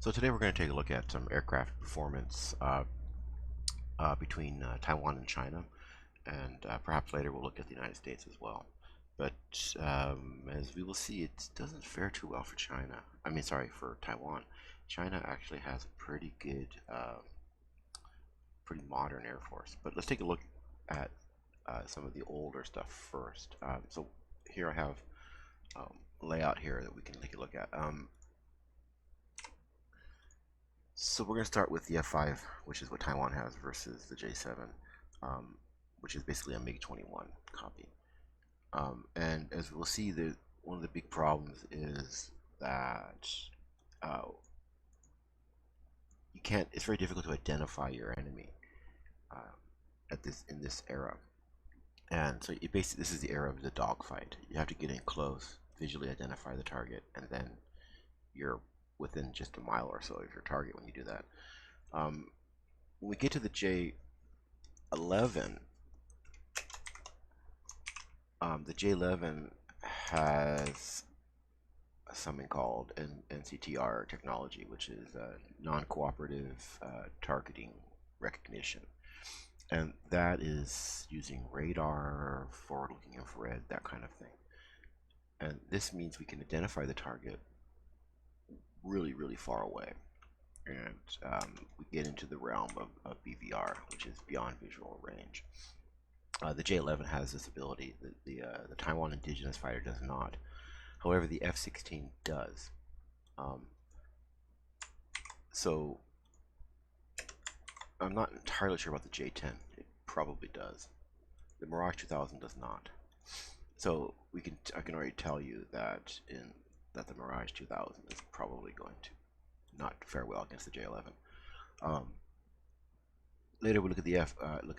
So today we're going to take a look at some aircraft performance between Taiwan and China, and perhaps later we'll look at the United States as well. But as we will see, it doesn't fare too well for China. I mean, sorry, for Taiwan. China actually has a pretty good, pretty modern Air Force. But let's take a look at some of the older stuff first. So here I have layout here that we can take a look at. So we're going to start with the F5, which is what Taiwan has, versus the J7, which is basically a MiG-21 copy. And as we'll see, one of the big problems is that you can't. It's very difficult to identify your enemy in this era. And so basically, this is the era of the dogfight. You have to get in close, visually identify the target, and then you're within just a mile or so of your target when you do that. When we get to the J11, the J11 has something called NCTR technology, which is non-cooperative targeting recognition. And that is using radar, forward-looking infrared, that kind of thing. And this means we can identify the target really far away, and we get into the realm of BVR, which is beyond visual range. The J11 has this ability. The Taiwan indigenous fighter does not. However, the F-16 does. So I'm not entirely sure about the J10. It probably does. The Mirage 2000 does not. So I can already tell you that the Mirage 2000 is probably going to not fare well against the J11. Later we look at the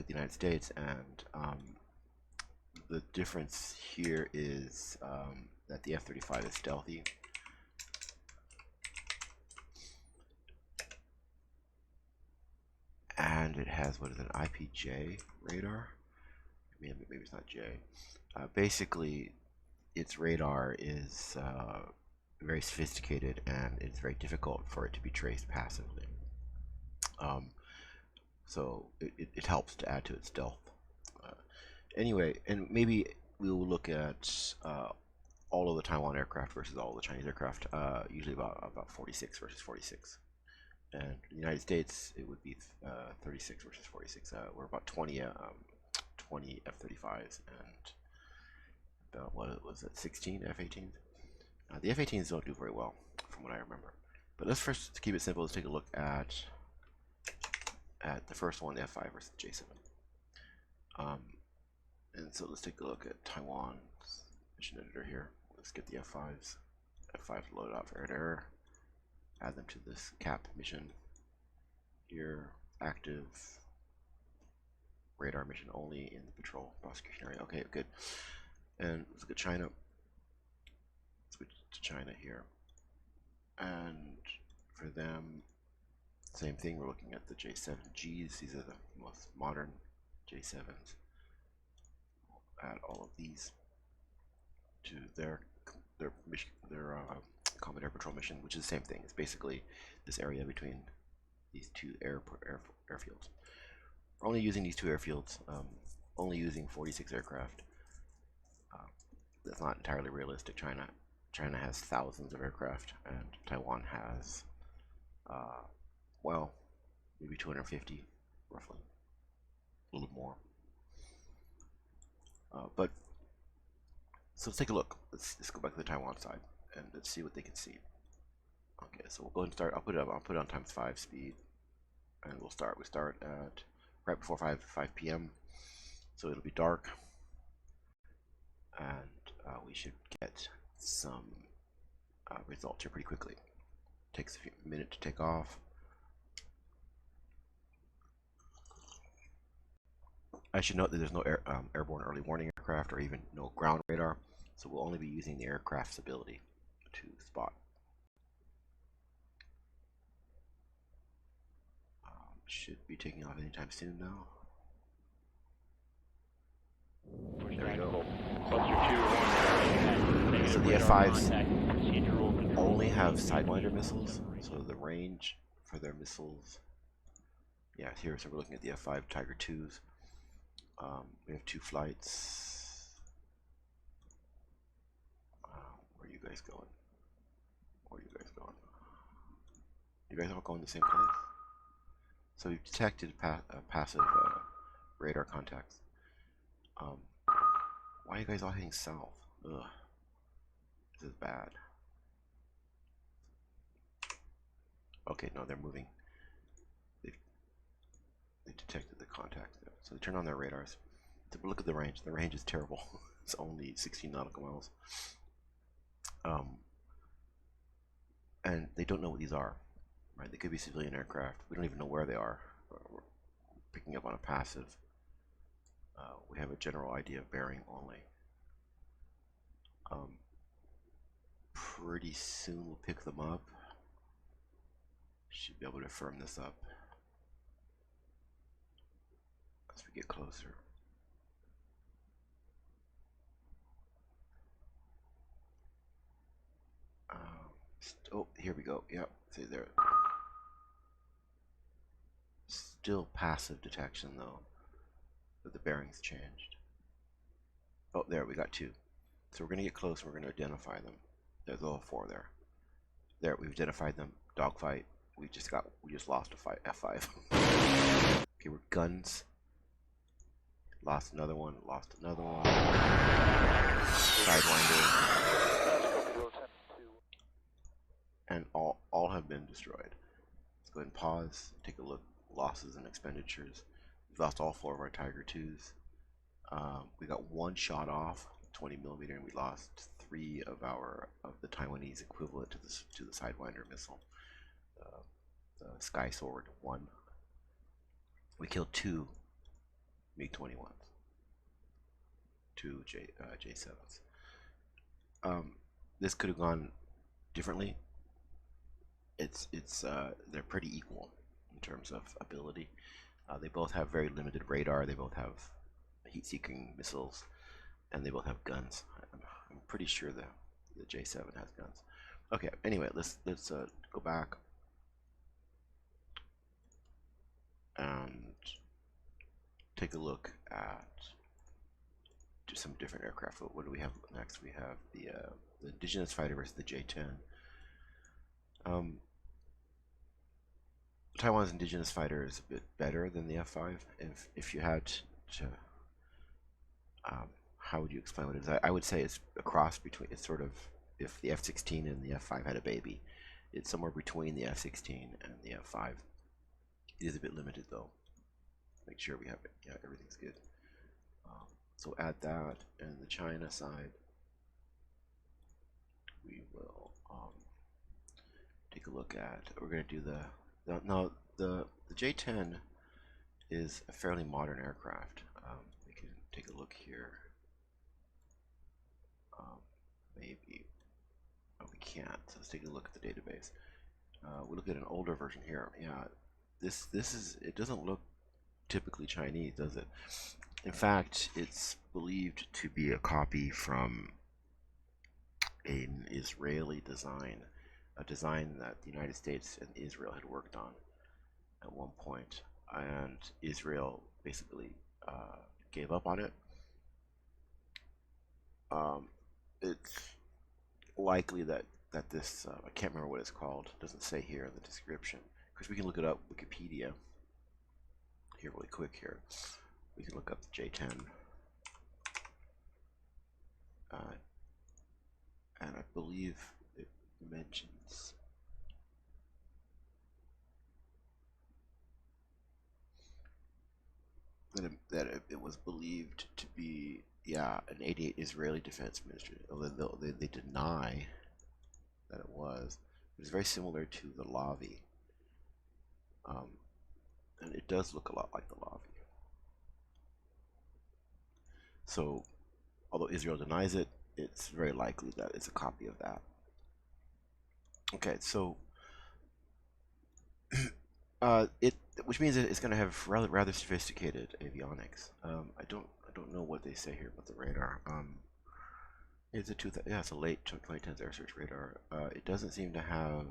United States, and the difference here is that the F-35 is stealthy. And it has, what is it, an IPJ radar? Maybe it's not J. Basically, its radar is very sophisticated, and it's very difficult for it to be traced passively. So it helps to add to its stealth. Anyway, and maybe we will look at all of the Taiwan aircraft versus all of the Chinese aircraft, usually about 46 versus 46. And in the United States, it would be 36 versus 46. We're about 20 F-35s and about, what was it, 16 F-18s? The F-18s don't do very well, from what I remember. But let's first, to keep it simple, let's take a look at the first one, the F5 versus the J7. And so let's take a look at Taiwan's mission editor here. Let's get the F5s. F5 loaded out for air-to-air. Add them to this CAP mission. Here, active radar mission only in the patrol prosecution area. Okay, good. And let's look at China. Switch to China here. And for them, same thing. We're looking at the J7Gs. These are the most modern J7s. Add all of these to their Combat Air Patrol mission, which is the same thing. It's basically this area between these two airfields. We're only using these two airfields, only using 46 aircraft. That's not entirely realistic. China has thousands of aircraft, and Taiwan has, well, maybe 250, roughly, a little more. But so let's take a look. Let's go back to the Taiwan side and let's see what they can see. Okay, so we'll go ahead and start. I'll put it on ×5 speed, and we'll start. We start at right before 5 p.m. So it'll be dark, and we should get some results here pretty quickly. Takes a minute to take off. I should note that there's no airborne early warning aircraft or even no ground radar, so we'll only be using the aircraft's ability to spot. Should be taking off anytime soon now. There we go. So the F5s only only have Sidewinder missiles, so the range for their missiles, yeah, here. So we're looking at the F5 Tiger 2s. We have 2 flights. Where are you guys going? Where are you guys going? You guys all going the same place? So we've detected passive radar contacts. Why are you guys all heading south? Ugh. This is bad. Okay, no, they're moving. They detected the contact there. So they turn on their radars. Look at the range. The range is terrible. It's only 16 nautical miles. And they don't know what these are. Right? They could be civilian aircraft. We don't even know where they are. We're picking up on a passive. We have a general idea of bearing only. Pretty soon we'll pick them up. Should be able to firm this up as we get closer. Oh, here we go. Yep, see there. Still passive detection though, but the bearings changed. Oh, there, we got 2. So we're gonna get close and we're gonna identify them. There's all 4 there. There, we've identified them. Dogfight. We just lost a F5. Okay, we're guns. Lost another one. Lost another one. Sidewinder. And all have been destroyed. Let's go ahead and pause. Take a look. Losses and expenditures. We've lost all 4 of our Tiger 2s. We got 1 shot off, 20mm, and we lost 3 of the Taiwanese equivalent to the Sidewinder missile. The Sky Sword 1. We killed 2 MiG-21s, 2 J7s. This could have gone differently. They're pretty equal in terms of ability. They both have very limited radar. They both have heat-seeking missiles, and they both have guns. I'm pretty sure the J7 has guns. Okay. Anyway, let's go back and take a look at some different aircraft. What do we have next? We have the indigenous fighter versus the J10. Taiwan's indigenous fighter is a bit better than the F5. If you had to, how would you explain what it is? I would say it's a cross between. It's sort of, if the F-16 and the F5 had a baby, it's somewhere between the F-16 and the F5. It is a bit limited though. Make sure we have it. Yeah, everything's good. So add that, and the China side, we will take a look at. We're going to do the J10 is a fairly modern aircraft. We can take a look here. Maybe we can't. So let's take a look at the database. We look at an older version here. Yeah, this is. It doesn't look typically Chinese, does it? In fact, it's believed to be a copy from an Israeli design, a design that the United States and Israel had worked on at one point, and Israel basically gave up on it. It's likely that this, I can't remember what it's called, it doesn't say here in the description, because we can look it up, Wikipedia, here really quick here. We can look up the J10, and I believe it mentions that it was believed to be, yeah, an 88 Israeli Defense Ministry, although they deny that it was. It was very similar to the Lavi, and it does look a lot like the Lavi. So, although Israel denies it, it's very likely that it's a copy of that. Okay, so which means it's going to have rather sophisticated avionics. I don't know what they say here about the radar. It's a yeah, it's a late 2010s air search radar. It doesn't seem to have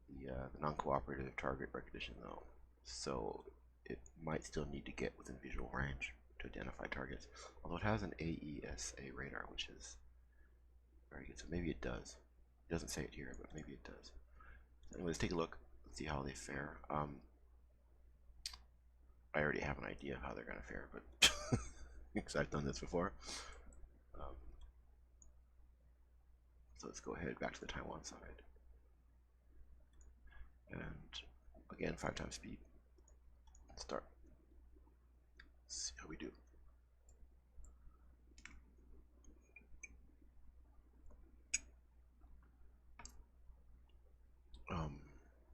the non-cooperative target recognition though, so it might still need to get within visual range to identify targets. Although it has an AESA radar, which is very good, so maybe it does. It doesn't say it here, but maybe it does. So anyway, let's take a look. Let's see how they fare. I already have an idea of how they're going to fare, but because I've done this before. So let's go ahead back to the Taiwan side. And again, 5 times speed. Let's start. Let's see how we do.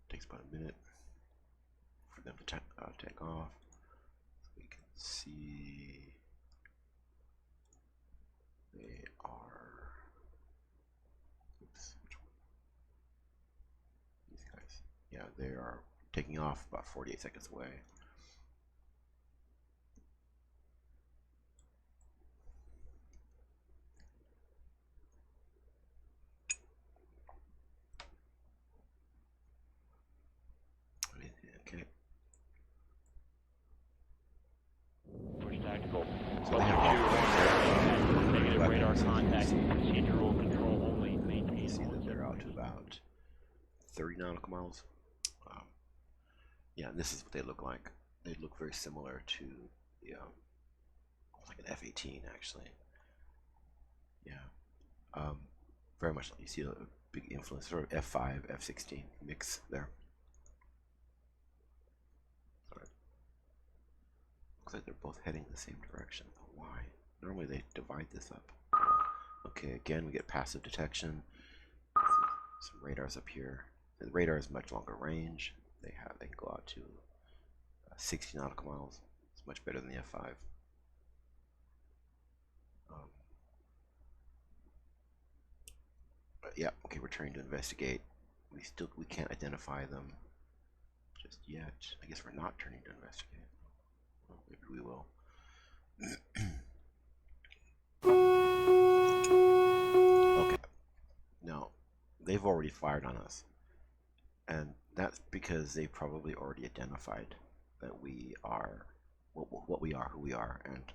Takes about a minute for them to take off. So we can see they are. Oops, which one? These guys. Yeah, they are taking off about 48 seconds away. Okay. Push tactical. So they have Negative radar contact. Procedural control only. you Maintain. see that they're out to about 30 nautical miles. Yeah, and this is what they look like. They look very similar to the like an F-18 actually. Yeah, very much like you see a big influence, sort of F-5, F-16 mix there. Sorry. Looks like they're both heading the same direction. Why? Normally they divide this up. Okay, again we get passive detection. Some radars up here. The radar is much longer range. They can go out to 60 nautical miles. It's much better than the F5. But yeah, okay, we're trying to investigate. We can't identify them just yet. I guess we're not turning to investigate. Well, maybe we will. Okay. Now, they've already fired on us. And that's because they probably already identified that we are what we are, who we are, and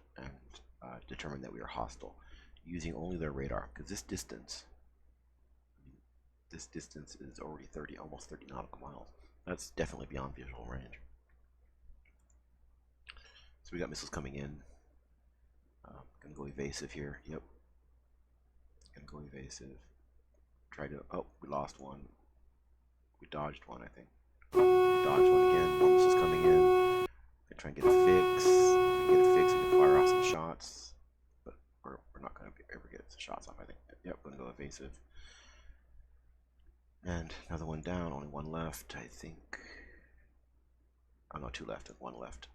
determined that we are hostile, using only their radar. Because this distance is already almost 30 nautical miles. That's definitely beyond visual range. So we got missiles coming in. Gonna go evasive here. Yep. Gonna go evasive. Try to. Oh, we lost one. We dodged one, I think. We dodged one again. More missiles coming in. Gonna try and get a fix. If we get a fix, we can fire off some shots. But we're not gonna ever get some shots off, I think. Yep, gonna go evasive. And another one down. Only one left, I think. Oh no, 2 left and 1 left.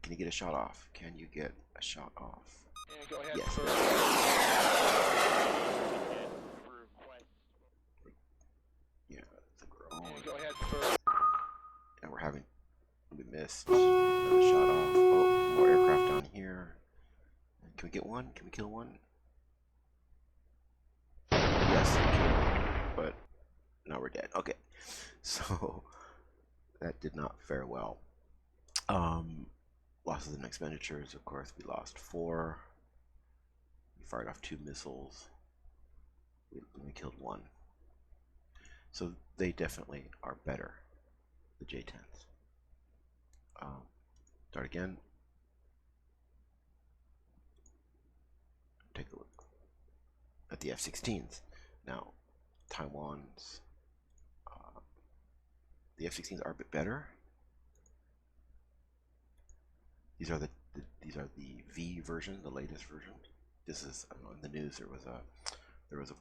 Can you get a shot off? Can you get a shot off? Yeah, go ahead. Yes. Yeah, it's a girl. Go ahead first. And we missed another shot off. Oh, more aircraft down here. Can we get one? Can we kill one? Yes, we killed one, but now we're dead. Okay, so that did not fare well. Losses and expenditures, of course, we lost 4. We fired off 2 missiles. We killed 1. So they definitely are better, the J-10s. Start again. Take a look at the F-16s. Now, Taiwan's, the F-16s are a bit better. These are the V version, the latest version. This is, I don't know, in the news there was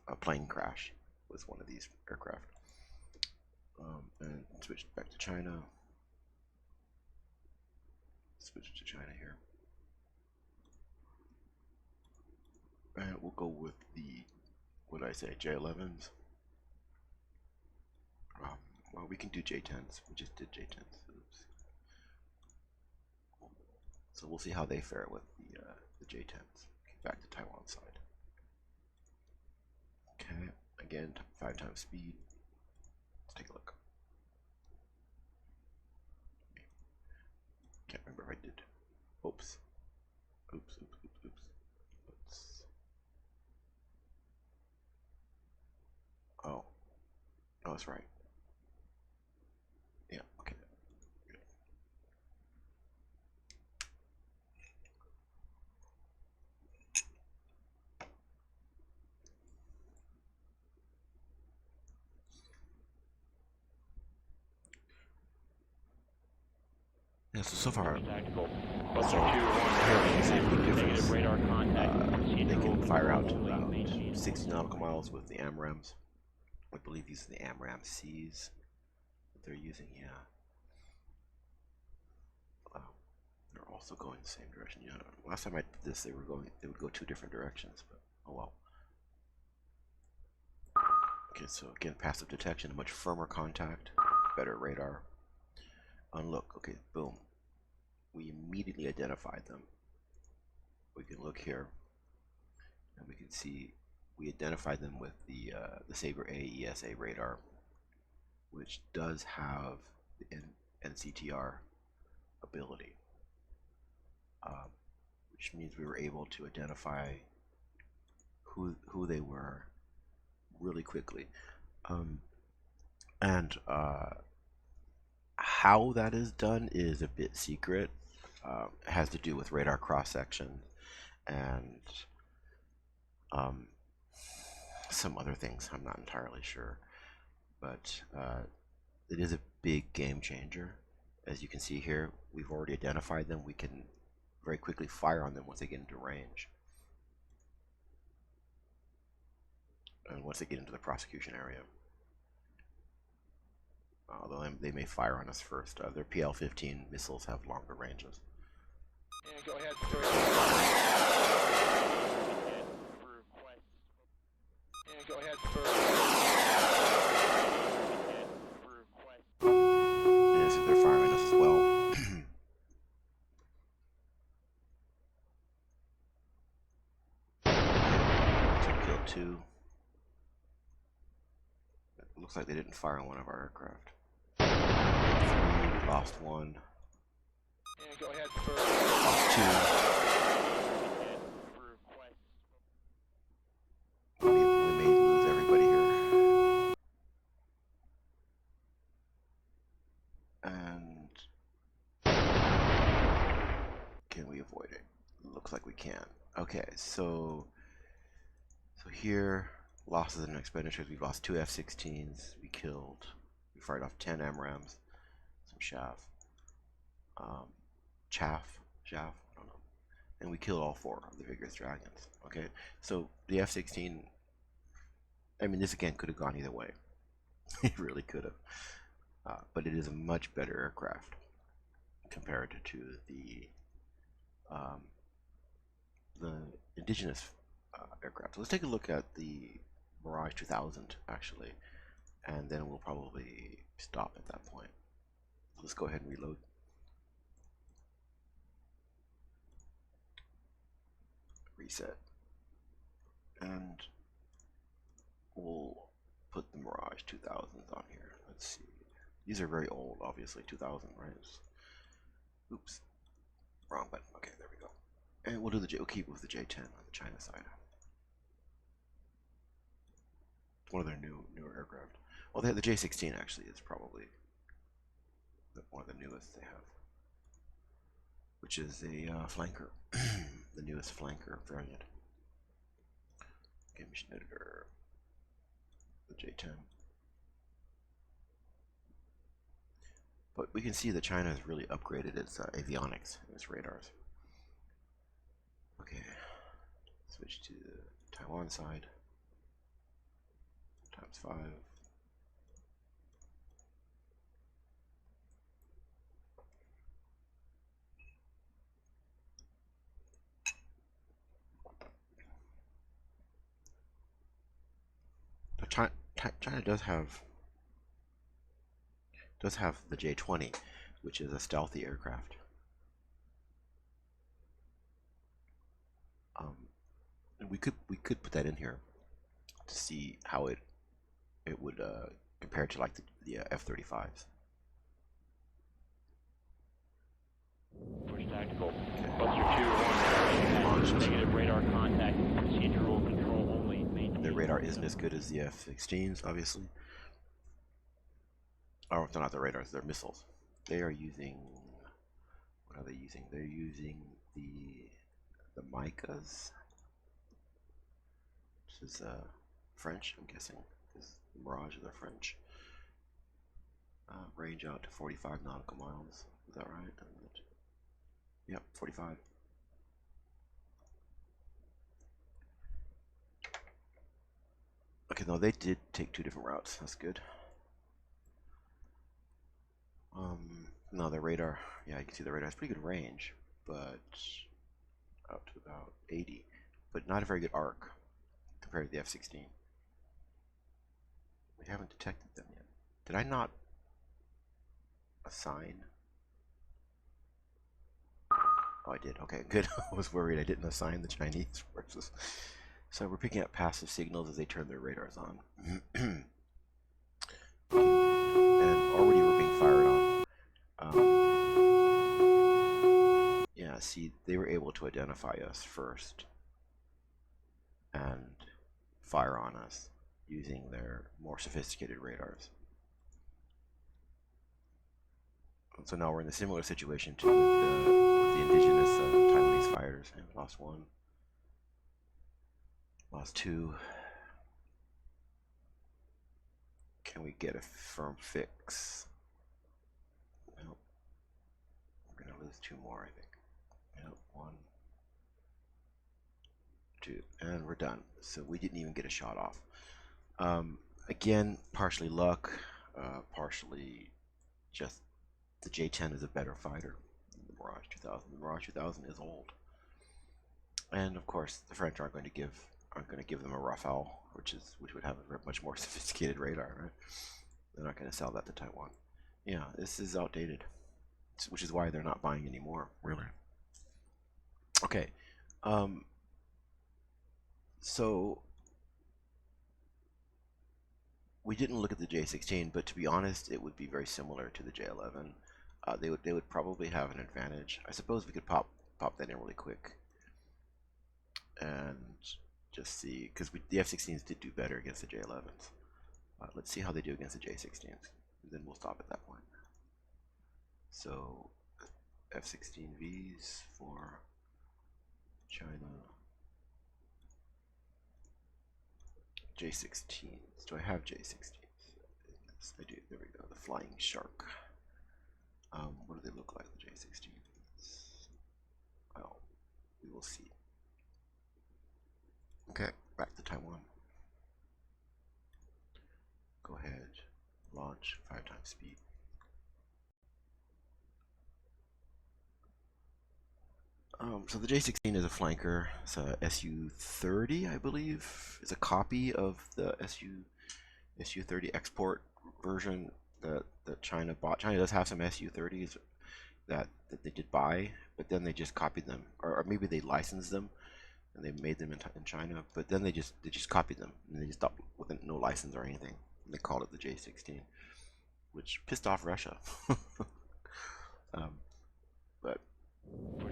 a plane crash with one of these aircraft. And switch back to China. Switch to China here. And we'll go with the, what did I say, J11s. Well, we can do J10s. We just did J10s. Oops. So we'll see how they fare with the J10s. Back to Taiwan side. Okay, again, 5 times speed. Let's take a look. Can't remember if I did. Oops. Oops, oops, oops, oops. Let's... Oh. Oh, that's right. Yeah, okay. Yeah, so far, Tactical. so Buster 2, apparently you see a big difference. negative radar contact. They can fire out to Only about main channel. 60 nautical miles with the AMRAAMs. I believe these are the AMRAAM Cs that they're using, yeah. They're also going the same direction. Yeah, last time I did this, they would go 2 different directions, but oh well. Okay, so again, passive detection, a much firmer contact, better radar. Unlook, okay, boom. We immediately identified them. We can look here, and we can see we identified them with the Sabre A ESA radar, which does have the NCTR ability, which means we were able to identify who they were really quickly, and how that is done is a bit secret. It has to do with radar cross section and some other things. I'm not entirely sure, but it is a big game changer. As you can see here, we've already identified them. We can very quickly fire on them once they get into range, and once they get into the prosecution area. Although they may fire on us first. Their PL-15 missiles have longer ranges. And go ahead, sir. And go ahead, sir. Yeah, so they're firing us as well. So kill 2. It looks like they didn't fire on one of our aircraft. 3, we lost 1. And go ahead, sir. Lost 2. We may lose everybody here. And can we avoid it? Looks like we can. Okay, so here, losses and expenditures. We've lost 2 F-16s. We fired off 10 AMRAAMs, some chaff, I don't know. And we killed all 4 of the Vigorous Dragons. Okay, so the F-16, I mean, this again could have gone either way. It really could have. But it is a much better aircraft compared to the indigenous aircraft. So let's take a look at the Mirage 2000 actually, and then we'll probably stop at that point. So let's go ahead and reload. Reset. And we'll put the Mirage 2000s on here. Let's see. These are very old, obviously. 2000, right? Oops. Wrong button. Okay, there we go. And we'll keep it with the J10 on the China side. One of their newer aircraft. Well, the J16 actually is probably one of the newest they have, which is a flanker, the newest flanker variant. Okay, mission editor, the J10. But we can see that China has really upgraded its avionics and its radars. Okay, switch to the Taiwan side. ×5. China does have the J-20, which is a stealthy aircraft. And we could put that in here to see how it would compare to like the F-35s. First tactical. Buster 2-1. Negative radar contact. Procedural control only. Their radar isn't as good as the F-16s, obviously. Oh, they're not the radars, they're missiles. They are using, what are they using? They're using the Micas, which is French, I'm guessing, because the Mirages are French. Range out to 45 nautical miles. Is that right? Yep, 45. Okay, no, they did take 2 different routes. That's good. No, the radar, yeah, you can see the radar has pretty good range, but up to about 80, but not a very good arc compared to the F-16. We haven't detected them yet. Did I not assign? Oh, I did. Okay, good. I was worried I didn't assign the Chinese forces. So we're picking up passive signals as they turn their radars on. And already we're being fired on. Yeah, see, they were able to identify us first and fire on us using their more sophisticated radars. So now we're in a similar situation to with the indigenous Taiwanese fighters. And lost 1, lost 2. Can we get a firm fix? Nope. We're gonna lose 2 more, I think. Yep, 1, 2, and we're done. So we didn't even get a shot off. Again, partially luck, partially just the J-10 is a better fighter than the Mirage 2000. The Mirage 2000 is old, and of course the French aren't going to give them a Rafale, which would have a much more sophisticated radar, right? They're not going to sell that to Taiwan. Yeah, this is outdated, which is why they're not buying anymore, really. Okay, so we didn't look at the J-16, but to be honest, it would be very similar to the J-11. They would probably have an advantage. I suppose we could pop that in really quick and just see, because the F-16s did do better against the J-11s. Let's see how they do against the J-16s, and then we'll stop at that point. So F-16Vs for China. J-16s. Do I have J-16s? Yes, I do. There we go. The Flying Shark. What do they look like, the J-16s? Well, we will see. Okay, back to Taiwan. Go ahead, launch 5 times speed. So the J-16 is a flanker. It's a Su-30, I believe. It's a copy of the Su-30 export version that China bought. China does have some Su-30s that they did buy, but then they just copied them, or maybe they licensed them and they made them in China, but then they just copied them and they just stopped with no license or anything. And they called it the J-16, which pissed off Russia. But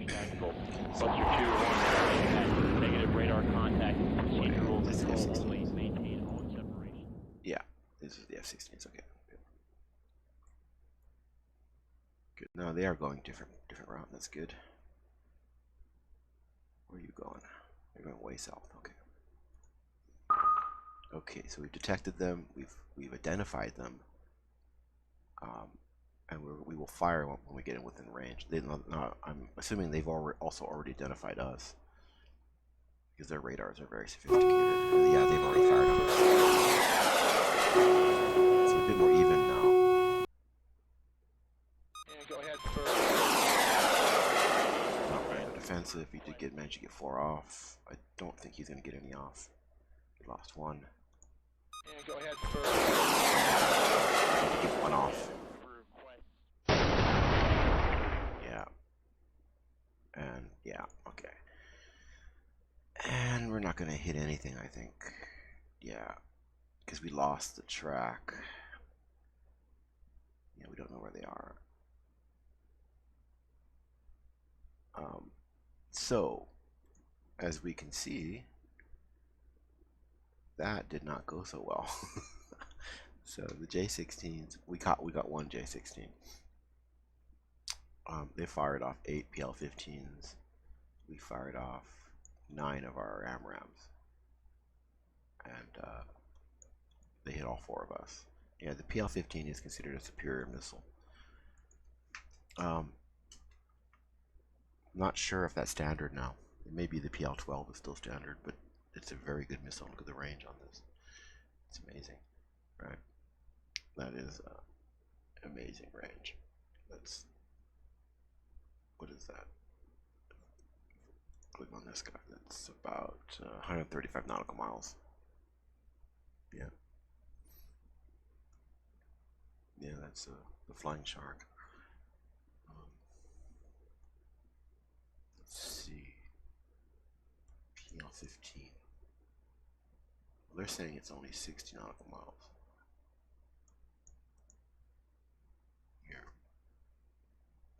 tactical. Buster 2-1. Negative radar contact. Procedural control only. Maintain all separation. Yeah, this is the F-16s. Okay. Good. No, they are going different route. That's good. Where are you going? You're going way south. Okay. Okay, so we've detected them. We've identified them. And we will fire when we get in within range. I'm assuming they've also already identified us, because their radars are very sophisticated. And yeah, they've already fired on us. It's a bit more even now. And go ahead for Not really defensive. He did manage to get 4 off. I don't think he's going to get any off. He lost 1. and go ahead for Get 1 off. Yeah. And yeah, okay. And we're not going to hit anything, I think. Yeah, because we lost the track. Yeah, we don't know where they are. So, as we can see, that did not go so well. So the J-16s, we got one J-16. They fired off 8 PL-15s. We fired off 9 of our AMRAAMs, and they hit all 4 of us. Yeah, the PL-15 is considered a superior missile. I'm not sure if that's standard now. It may be the PL-12 is still standard, but it's a very good missile. Look at the range on this. It's amazing, right? That is amazing range. That's, what is that? Click on this guy. That's about 135 nautical miles. Yeah. Yeah, that's the Flying Shark. Let's see. PL-15. Well, they're saying it's only 60 nautical miles. Here.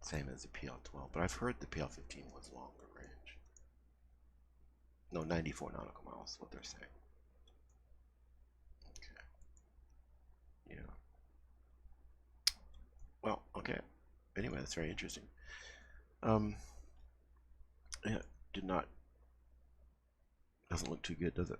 Same as the PL-12, but I've heard the PL-15 was longer range. No, 94 nautical miles is what they're saying. Okay. Yeah. Well, okay. Anyway, that's very interesting. Yeah, doesn't look too good, does it?